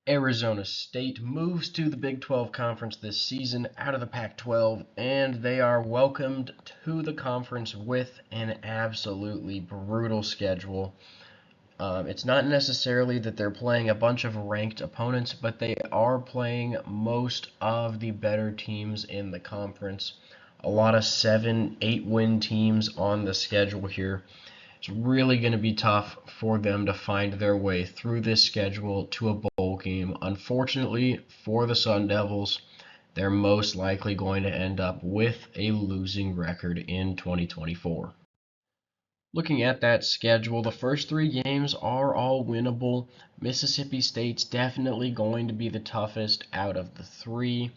Arizona State moves to the Big 12 Conference this season out of the Pac-12, and they are welcomed to the conference with an absolutely brutal schedule. It's not necessarily that they're playing a bunch of ranked opponents, but they are playing most of the better teams in the conference. A lot of 7, 8 win teams on the schedule here. It's really going to be tough for them to find their way through this schedule to a bowl game. Unfortunately for the Sun Devils, they're most likely going to end up with a losing record in 2024. Looking at that schedule, the first 3 games are all winnable. Mississippi State's definitely going to be the toughest out of the 3.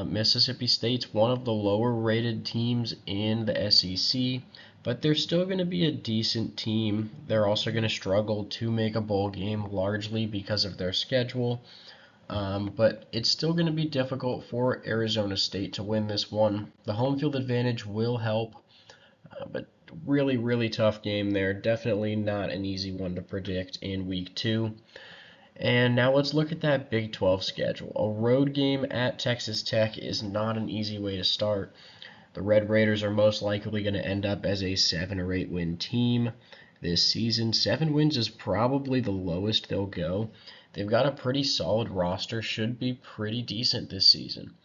Mississippi State's one of the lower rated teams in the SEC, but they're still going to be a decent team. They're also going to struggle to make a bowl game largely because of their schedule, but it's still going to be difficult for Arizona State to win this one. The home field advantage will help, but really, really tough game there. Definitely not an easy one to predict in week 2. And now let's look at that Big 12 schedule. A road game at Texas Tech is not an easy way to start. The Red Raiders are most likely going to end up as a 7 or 8 win team this season. 7 wins is probably the lowest they'll go. They've got a pretty solid roster, should be pretty decent this season.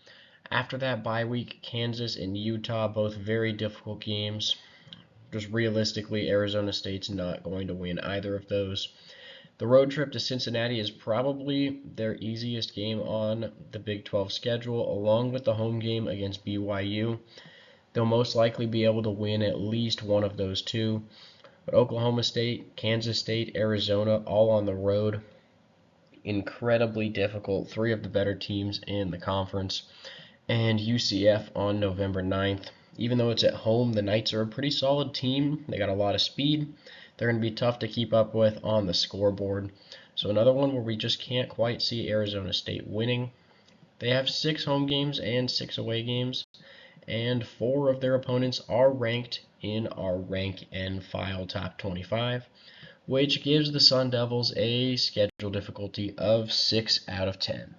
After that bye week, Kansas and Utah, both very difficult games. Just realistically, Arizona State's not going to win either of those. The road trip to Cincinnati is probably their easiest game on the Big 12 schedule, along with the home game against BYU. They'll most likely be able to win at least one of those 2. But Oklahoma State, Kansas State, Arizona, all on the road. Incredibly difficult. 3 of the better teams in the conference. And UCF on November 9th. Even though it's at home, the Knights are a pretty solid team. They got a lot of speed. They're going to be tough to keep up with on the scoreboard. So another one where we just can't quite see Arizona State winning. They have 6 home games and 6 away games, and 4 of their opponents are ranked in our rank and file top 25, which gives the Sun Devils a schedule difficulty of 6 out of 10.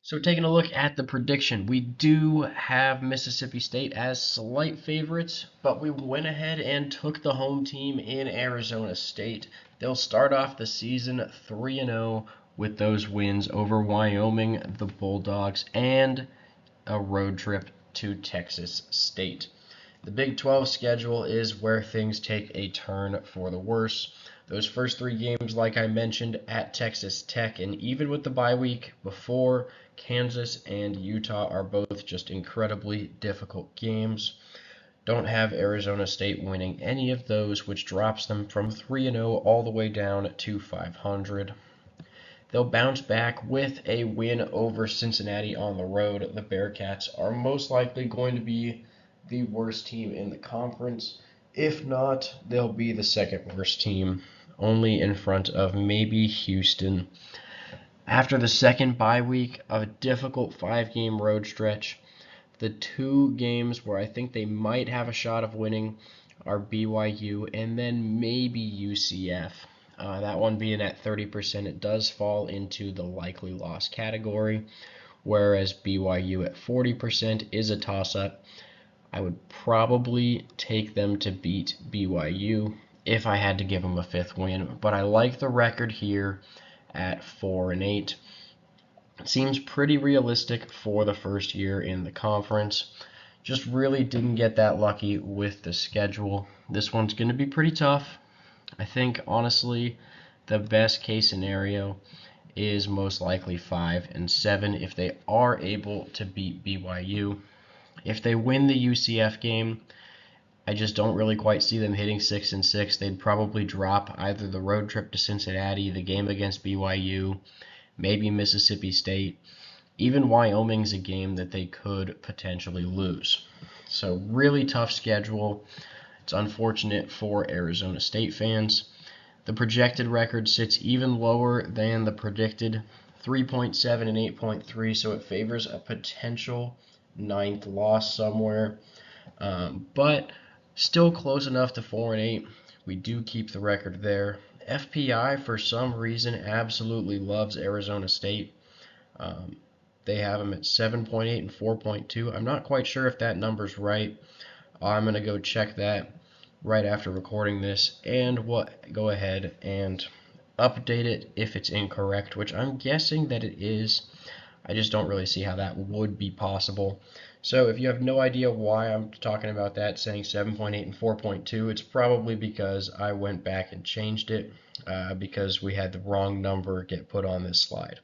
So taking a look at the prediction, we do have Mississippi State as slight favorites, but we went ahead and took the home team in Arizona State. They'll start off the season 3-0 with those wins over Wyoming, the Bulldogs, and a road trip to Texas State. The Big 12 schedule is where things take a turn for the worse. Those first 3 games, like I mentioned, at Texas Tech, and even with the bye week before, Kansas and Utah are both just incredibly difficult games. Don't have Arizona State winning any of those, which drops them from 3-0 all the way down to 500. They'll bounce back with a win over Cincinnati on the road. The Bearcats are most likely going to be the worst team in the conference. If not, they'll be the second worst team, only in front of maybe Houston. After the second bye week of a difficult 5-game road stretch, the 2 games where I think they might have a shot of winning are BYU and then maybe UCF. That one being at 30%, it does fall into the likely loss category, whereas BYU at 40% is a toss-up. I would probably take them to beat BYU if I had to give them a 5th win, but I like the record here at 4-8. It seems pretty realistic for the first year in the conference. Just really didn't get that lucky with the schedule. This one's going to be pretty tough. I think, honestly, the best case scenario is most likely 5-7 if they are able to beat BYU. If they win the UCF game, I just don't really quite see them hitting 6-6. They'd probably drop either the road trip to Cincinnati, the game against BYU, maybe Mississippi State. Even Wyoming's a game that they could potentially lose. So really tough schedule. It's unfortunate for Arizona State fans. The projected record sits even lower than the predicted 3.7 and 8.3, so it favors a potential 9th loss somewhere. But still close enough to 4-8. We do keep the record there. FPI, for some reason, absolutely loves Arizona State. They have them at 7.8 and 4.2. I'm not quite sure if that number's right. I'm going to go check that right after recording this, and we'll go ahead and update it if it's incorrect, which I'm guessing that it is. I just don't really see how that would be possible. So if you have no idea why I'm talking about that, saying 7.8 and 4.2, it's probably because I went back and changed it because we had the wrong number get put on this slide.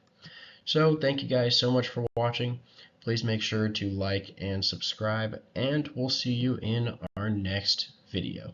So thank you guys so much for watching. Please make sure to like and subscribe, and we'll see you in our next video.